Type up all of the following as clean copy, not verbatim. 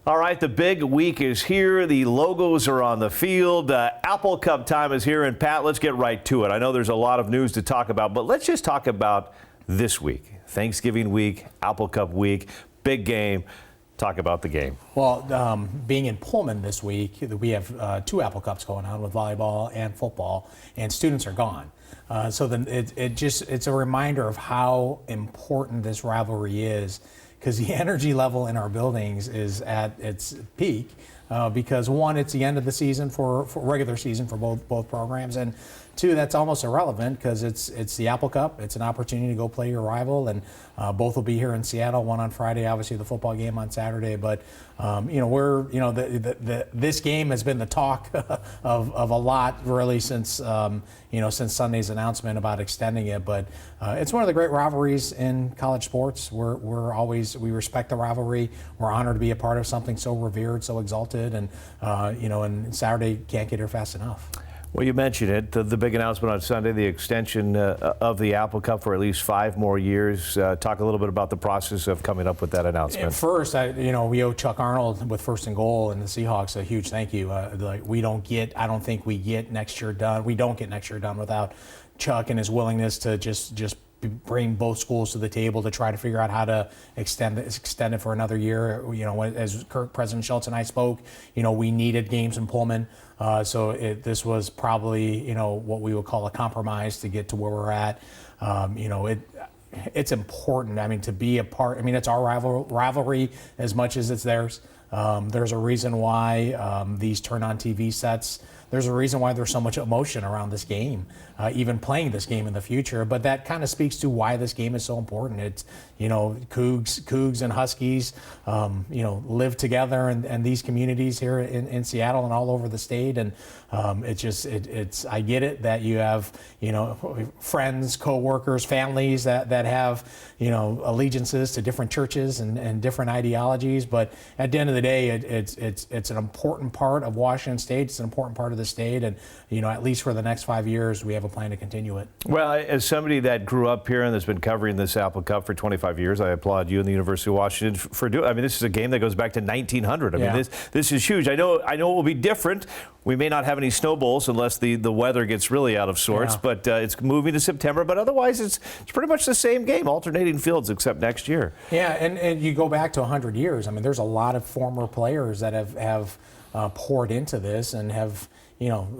All right, the big week is here. The logos are on the field. Apple Cup time is here. And Pat, let's get right to it. I know there's a lot of news to talk about, but let's just talk about this week. Thanksgiving week, Apple Cup week, big game. Talk about the game. Well, being in Pullman this week, we have two Apple Cups going on with volleyball and football, and students are gone. So then it's a reminder of how important this rivalry is, because the energy level in our buildings is at its peak. Because one, it's the end of the season for regular season for both programs, and two, that's almost irrelevant because it's the Apple Cup. It's an opportunity to go play your rival, and both will be here in Seattle. One on Friday, obviously the football game on Saturday. But this game has been the talk of a lot really since since Sunday's announcement about extending it. But it's one of the great rivalries in college sports. We respect the rivalry. We're honored to be a part of something so revered, so exalted, and and Saturday can't get here fast enough. Well, you mentioned it, the big announcement on Sunday, the extension of the Apple Cup for at least 5 more years. Talk a little bit about the process of coming up with that announcement. At first, we owe Chuck Arnold with first and goal and the Seahawks a huge thank you. I don't think we get next year done. We don't get next year done without Chuck and his willingness to just bring both schools to the table to try to figure out how to extend it for another year. As President Schultz and I spoke, we needed games in Pullman. So this was probably, what we would call a compromise to get to where we're at. It's important, to be a part. It's our rivalry as much as it's theirs. There's a reason why these turn on TV sets. There's a reason why there's so much emotion around this game, even playing this game in the future. But that kind of speaks to why this game is so important. It's, Cougs and Huskies, live together and these communities here in Seattle and all over the state. And I get it that you have, friends, co-workers, families that have, allegiances to different churches and different ideologies. But at the end of the day, it's an important part of Washington State. It's an important part of the state, and at least for the next 5 years, we have a plan to continue it. Well, as somebody that grew up here and has been covering this Apple Cup for 25 years, I applaud you and the University of Washington for doing. This is a game that goes back to 1900. This is huge. I know it will be different. We may not have any snowballs unless the weather gets really out of sorts, but it's moving to September. But otherwise, it's pretty much the same game, alternating fields, except next year. Yeah, and you go back to 100 years. There's a lot of former players that have poured into this and have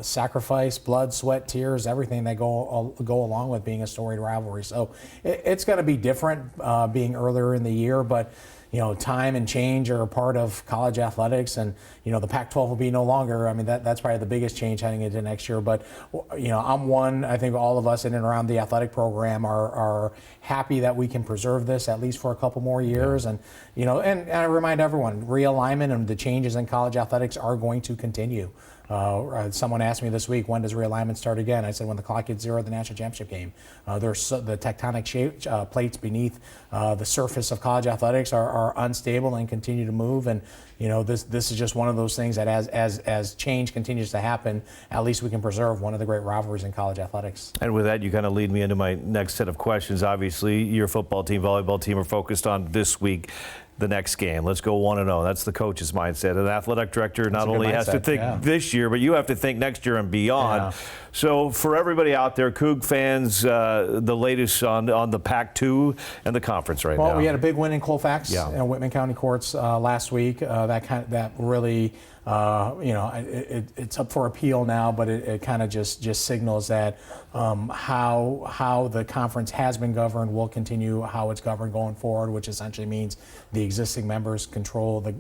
sacrifice, blood, sweat, tears, everything that go along with being a storied rivalry. So it's going to be different being earlier in the year, but time and change are a part of college athletics, and the Pac-12 will be no longer. That's probably the biggest change heading into next year. But I think all of us in and around the athletic program are happy that we can preserve this at least for a couple more years. And and I remind everyone, realignment and the changes in college athletics are going to continue. Someone asked me this week, when does realignment start again? I said, when the clock hits zero at the national championship game. There's the tectonic plates beneath the surface of college athletics are unstable and continue to move. And this is just one of those things that as change continues to happen, at least we can preserve one of the great rivalries in college athletics. And with that, you kind of lead me into my next set of questions. Obviously, your football team, volleyball team are focused on this week, the next game. Let's go 1-0. That's the coach's mindset. An athletic director not only has to think this year, but you have to think next year and beyond. Yeah. So for everybody out there, Coug fans, the latest on the Pac-12 and the conference right now. Well, we had a big win in Colfax and Whitman County courts last week. That really, it's up for appeal now, but it kind of just signals that how the conference has been governed will continue how it's governed going forward, which essentially means the existing members control the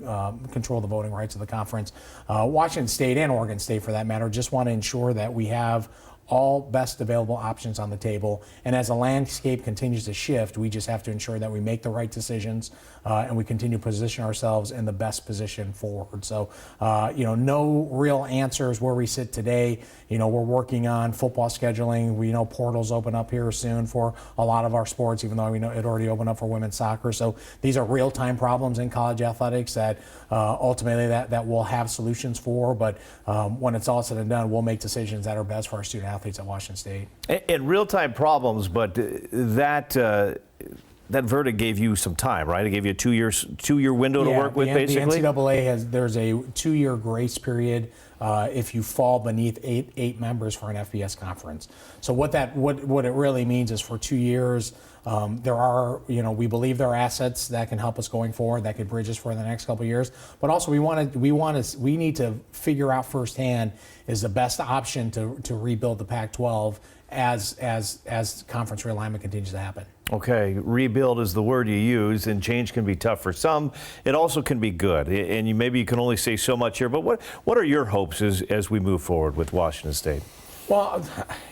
voting rights of the conference. Washington State and Oregon State, for that matter, just want to ensure that we have all best available options on the table. And as the landscape continues to shift, we just have to ensure that we make the right decisions and we continue to position ourselves in the best position forward. So, no real answers where we sit today. We're working on football scheduling. We know portals open up here soon for a lot of our sports, even though we know it already opened up for women's soccer. So these are real-time problems in college athletics that ultimately that we'll have solutions for. But when it's all said and done, we'll make decisions that are best for our student athletes at Washington State. And real-time problems, but that that verdict gave you some time, right? It gave you a two-year window to work with, basically? The NCAA there's a 2-year grace period if you fall beneath eight members for an FBS conference. So what it really means is for 2 years, there are, we believe there are assets that can help us going forward, that could bridge us for the next couple of years. But also we need to figure out firsthand is the best option to rebuild the Pac-12 as conference realignment continues to happen. Okay, rebuild is the word you use, and change can be tough for some. It also can be good, and maybe you can only say so much here, but what are your hopes as we move forward with Washington State? Well,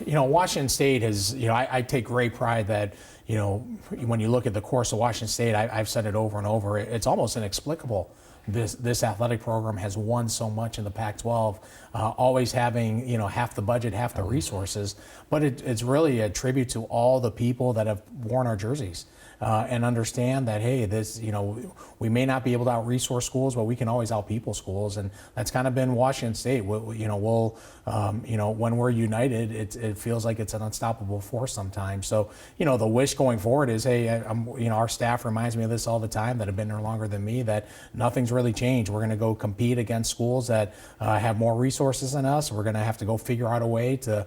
Washington State has, I take great pride that, when you look at the course of Washington State, I've said it over and over, it's almost inexplicable. This athletic program has won so much in the Pac-12, always having half the budget, half the resources. But it's really a tribute to all the people that have worn our jerseys and understand that, hey, this we may not be able to out-resource schools, but we can always out-people schools, and that's kind of been Washington State. We'll when we're united, it feels like it's an unstoppable force sometimes. So the wish going forward is, hey, our staff reminds me of this all the time that have been there longer than me, that nothing's really changed. We're going to go compete against schools that have more resources than us. We're going to have to go figure out a way to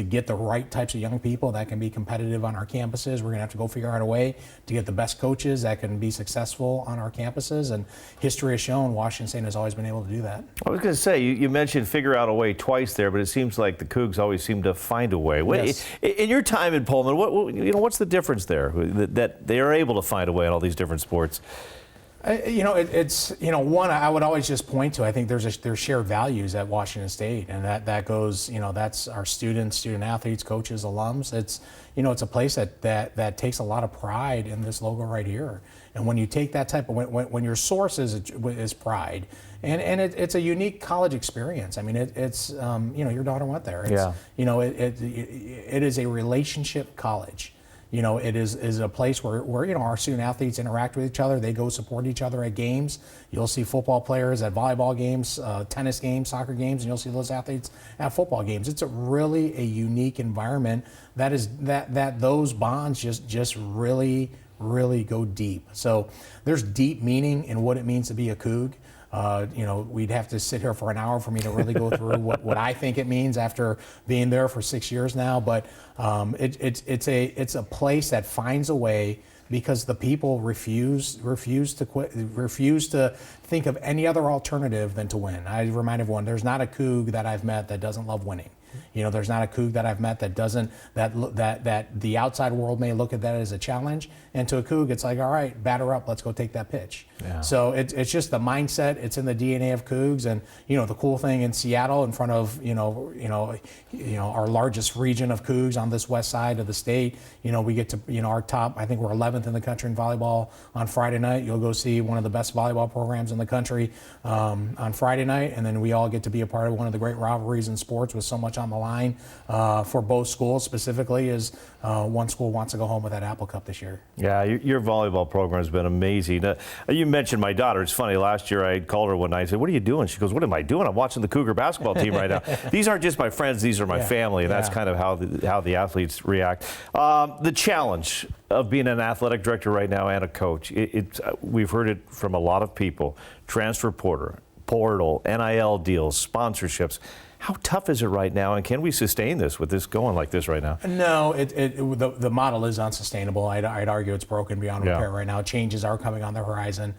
get the right types of young people that can be competitive on our campuses. We're going to have to go figure out a way to get the best coaches that can be successful on our campuses. And history has shown Washington State has always been able to do that. I was going to say, you mentioned figure out a way twice there, but it seems like the Cougs always seem to find a way. Yes. In your time in Pullman, what's the difference there that they are able to find a way in all these different sports? It's one I would always just point to. I think there's shared values at Washington State, and that goes, that's our students, student athletes, coaches, alums. It's a place that takes a lot of pride in this logo right here. And when you take that type of when your source is pride, and it's a unique college experience. I mean, it's your daughter went there. It is a relationship college. It is a place where our student athletes interact with each other. They go support each other at games. You'll see football players at volleyball games, tennis games, soccer games, and you'll see those athletes at football games. It's really a unique environment that those bonds just really go deep. So there's deep meaning in what it means to be a Coug. We'd have to sit here for an hour for me to really go through what I think it means after being there for 6 years now. But it's a place that finds a way because the people refuse to quit, refuse to think of any other alternative than to win. I remind everyone, there's not a Coug that I've met that doesn't love winning. There's not a Coug that I've met that doesn't, that the outside world may look at that as a challenge, and to a Coug it's like, all right, batter up, let's go take that pitch. Yeah. So it's just the mindset. It's in the DNA of Cougs, and the cool thing in Seattle, in front of our largest region of Cougs on this west side of the state, we get to our top. I think we're 11th in the country in volleyball on Friday night. You'll go see one of the best volleyball programs in the country on Friday night, and then we all get to be a part of one of the great rivalries in sports with so much on the line for both schools. Specifically, is one school wants to go home with that Apple Cup this year. Yeah, your volleyball program has been amazing. You mentioned my daughter. It's funny. Last year I called her one night and said, "What are you doing?" She goes, "What am I doing? I'm watching the Cougar basketball team right now." These aren't just my friends; these are my family, and that's kind of how the athletes react. The challenge of being an athletic director right now and a coach. We've heard it from a lot of people. Transfer portal, NIL deals, sponsorships. How tough is it right now, and can we sustain this with this going like this right now? No, the model is unsustainable. I'd argue it's broken beyond repair right now. Changes are coming on the horizon.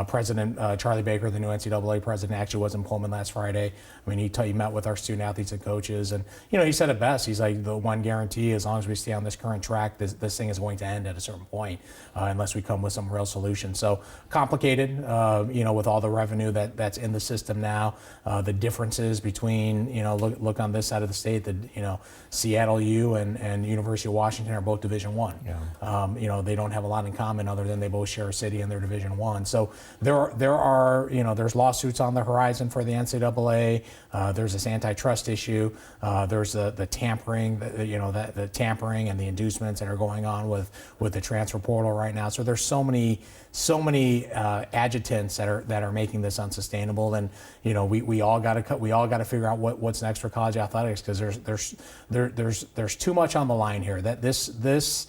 President Charlie Baker, the new NCAA president, actually was in Pullman last Friday. I mean, he met with our student athletes and coaches, and he said it best. He's like, the one guarantee, as long as we stay on this current track, this thing is going to end at a certain point, unless we come with some real solution. So complicated, with all the revenue that's in the system now, the differences between, look on this side of the state, Seattle U and University of Washington are both Division I. Yeah. They don't have a lot in common other than they both share a city and they're Division I. So there's lawsuits on the horizon for the NCAA. There's this antitrust issue. There's the tampering, the tampering and the inducements that are going on with the transfer portal right now. So there's so many adjutants that are making this unsustainable. And we all got to figure out what's next for college athletics, because there's too much on the line here. That this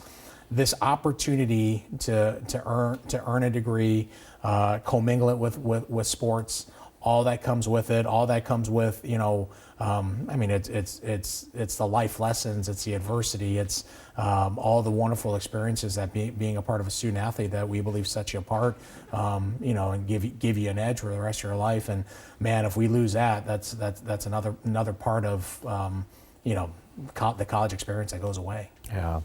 this opportunity to earn a degree, commingle it with sports, all that comes with it, all that comes with, I mean, it's the life lessons, it's the adversity, it's all the wonderful experiences that being a part of a student athlete that we believe sets you apart, and give you an edge for the rest of your life. And man, if we lose that, that's another part of, the college experience that goes away. Yeah.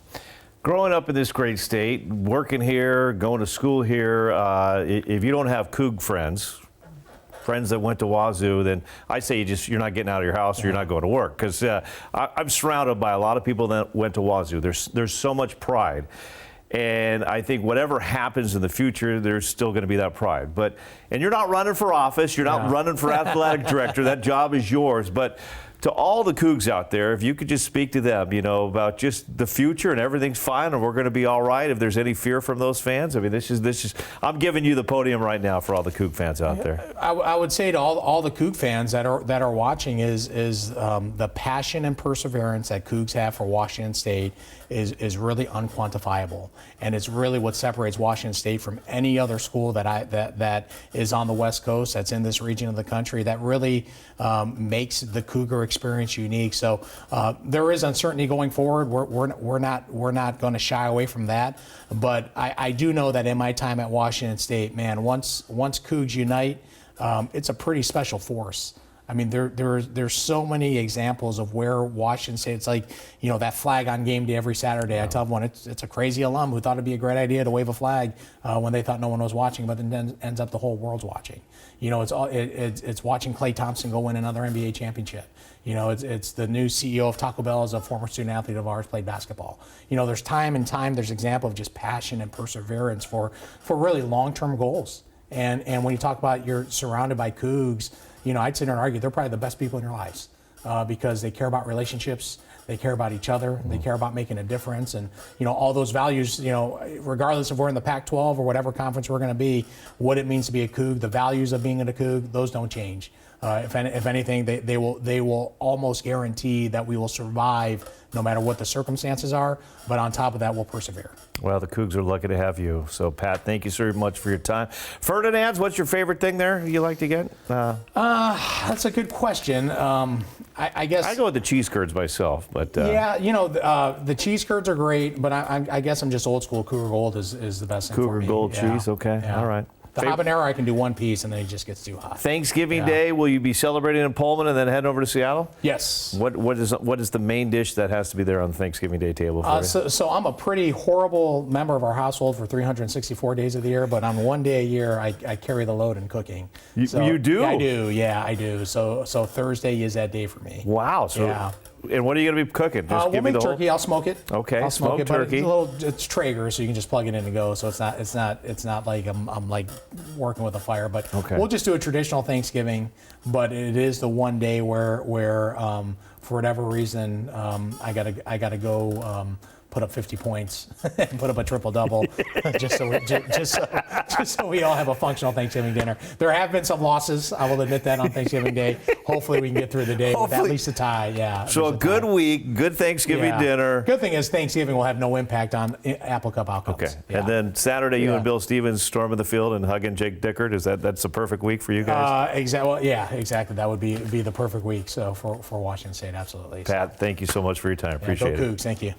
Growing up in this great state, working here, going to school here, if you don't have Coug friends that went to Wazoo, then I say you're not getting out of your house or you're not going to work. Because I'm surrounded by a lot of people that went to Wazoo. There's so much pride. And I think whatever happens in the future, there's still going to be that pride. And you're not running for office. You're not running for athletic director. That job is yours. But to all the Cougs out there, if you could just speak to them, about just the future and everything's fine and we're going to be all right. If there's any fear from those fans, I mean, this is. I'm giving you the podium right now for all the Coug fans out there. I would say to all the Coug fans that are watching is the passion and perseverance that Cougs have for Washington State is really unquantifiable, and it's really what separates Washington State from any other school that is on the West Coast, that's in this region of the country, that really makes the Cougar experience unique. So there is uncertainty going forward. We're not going to shy away from that. But I do know that in my time at Washington State, man, once Cougs unite, it's a pretty special force. I mean, there's so many examples of where Washington State, it's like, that flag on game day every Saturday. I tell everyone it's a crazy alum who thought it'd be a great idea to wave a flag when they thought no one was watching, but then ends up the whole world's watching. It's watching Klay Thompson go win another NBA championship. It's the new CEO of Taco Bell, is a former student athlete of ours, played basketball. There's there's example of just passion and perseverance for really long-term goals. And when you talk about you're surrounded by Cougs, I'd sit there and argue they're probably the best people in your lives because they care about relationships, they care about each other, they care about making a difference, and all those values. Regardless if we're in the Pac-12 or whatever conference we're going to be, what it means to be a Coug, the values of being a Coug, those don't change. If anything, they will almost guarantee that we will survive no matter what the circumstances are. But on top of that, we'll persevere. Well, the Cougs are lucky to have you. So, Pat, thank you so much for your time. Ferdinand's, what's your favorite thing there you like to get? That's a good question. I guess I go with the cheese curds myself, but the cheese curds are great. But I guess I'm just old school. Cougar Gold is the best thing for me. Cougar Gold cheese, okay, all right. The habanero, I can do one piece, and then it just gets too hot. Thanksgiving Day, will you be celebrating in Pullman and then heading over to Seattle? Yes. What is the main dish that has to be there on the Thanksgiving Day table for you? So I'm a pretty horrible member of our household for 364 days of the year, but on one day a year, I carry the load in cooking. You do? Yeah, I do. Yeah, I do. So Thursday is that day for me. Wow. So. And what are you going to be cooking? Just we'll make turkey. I'll smoke it. Okay, I'll smoke it, turkey. It's Traeger, so you can just plug it in and go. So it's not like I'm like working with a fire. But we'll just do a traditional Thanksgiving. But it is the one day where for whatever reason I gotta go. Put up 50 points and put up a triple-double just so we all have a functional Thanksgiving dinner. There have been some losses, I will admit that, on Thanksgiving Day. Hopefully we can get through the day with at least a tie. Yeah. So a good week, good Thanksgiving dinner. Good thing is Thanksgiving will have no impact on Apple Cup outcomes. Okay. Yeah. And then Saturday you and Bill Stevens storming the field and hugging Jake Dickert. That's a perfect week for you guys? Exactly. Well, yeah, exactly. That would be the perfect week for Washington State, absolutely. Pat, thank you so much for your time. Appreciate it. Go Cougs. Thank you.